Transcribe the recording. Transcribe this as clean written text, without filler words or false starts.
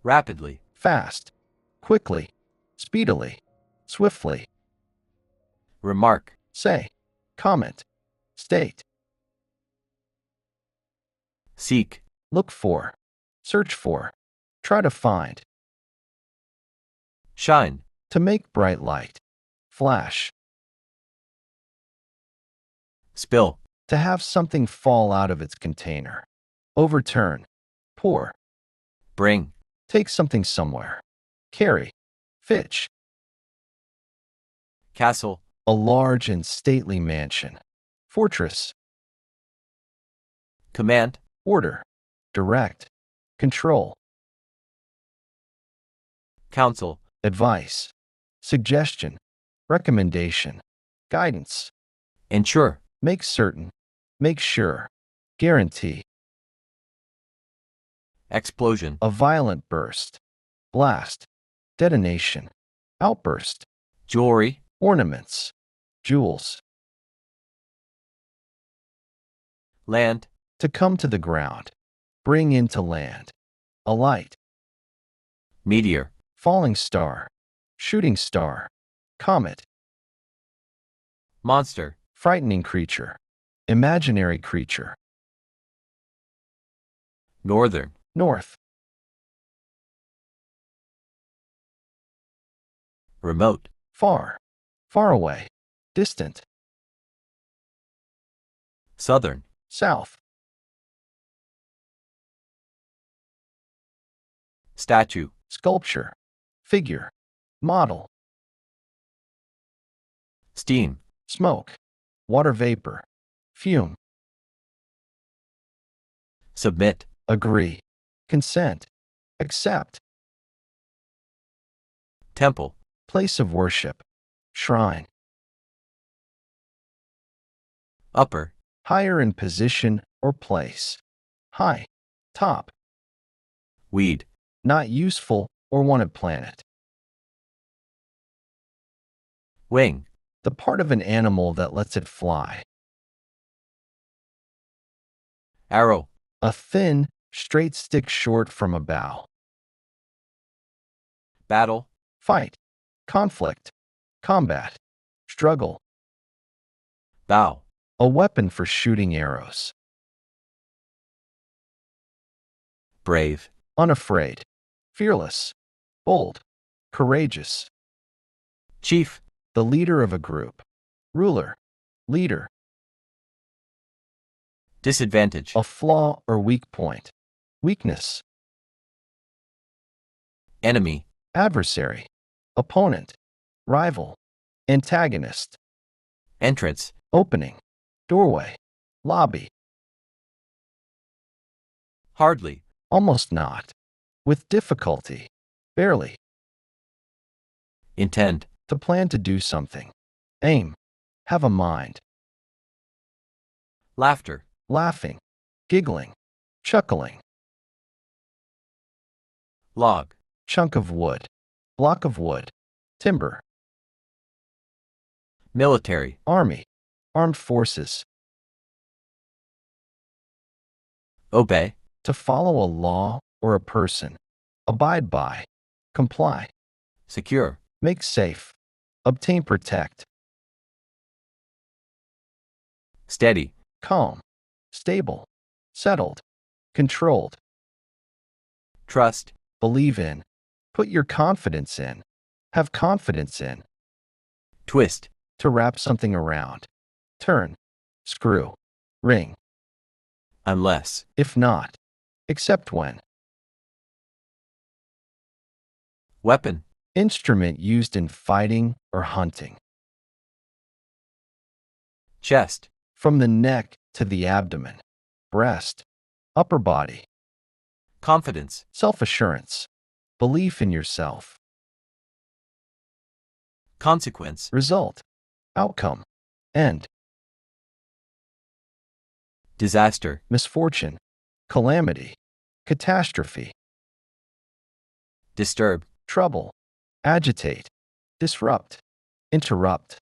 Rapidly. Fast. Quickly. Speedily. Swiftly. Remark. Say. Comment. State. Seek. Look for. Search for. Try to find. Shine. To make bright light. Flash. Spill. To have something fall out of its container. Overturn. Pour. Bring. Take something somewhere. Carry. Fetch. Castle. A large and stately mansion. Fortress. Command. Order. Direct. Control. Counsel. Advice. Suggestion. Recommendation. Guidance. Ensure. Make certain. Make sure. Guarantee. Explosion. A violent burst. Blast. Detonation. Outburst. Jewelry. Ornaments. Jewels. Land. To come to the ground. Bring into land. Alight. Meteor. Falling star. Shooting star. Comet. Monster. Frightening creature. Imaginary creature. Northern. North. Remote. Far. Far away. Distant. Southern. South. Statue. Sculpture. Figure. Model. Steam. Smoke. Water vapor. Fume. Submit. Agree. Consent. Accept. Temple. Place of worship. Shrine. Upper. Higher in position or place. High. Top. Weed. Not useful or wanted planet. Wing. The part of an animal that lets it fly. Arrow. A thin, straight stick short from a bow. Battle. Fight. Conflict. Combat. Struggle. Bow. A weapon for shooting arrows. Brave. Unafraid. Fearless. Bold. Courageous. Chief. The leader of a group. Ruler. Leader. Disadvantage. A flaw or weak point. Weakness. Enemy. Adversary. Opponent. Rival. Antagonist. Entrance. Opening. Doorway. Lobby. Hardly. Almost not. With difficulty. Barely. Intend. To plan to do something. Aim. Have a mind. Laughter. Laughing. Giggling. Chuckling. Log. Chunk of wood. Block of wood. Timber. Military. Army. Armed forces. Obey. To follow a law or a person. Abide by. Comply. Secure. Make safe. Obtain protect. Steady. Calm. Stable. Settled. Controlled. Trust. Believe in. Put your confidence in. Have confidence in. Twist. To wrap something around. Turn. Screw. Ring. Unless. If not. Except when. Weapon. Instrument used in fighting or hunting. Chest. From the neck to the abdomen. Breast. Upper body. Confidence. Self-assurance. Belief in yourself. Consequence. Result. Outcome. End. Disaster. Misfortune. calamity, catastrophe, disturb, trouble, agitate, disrupt, interrupt.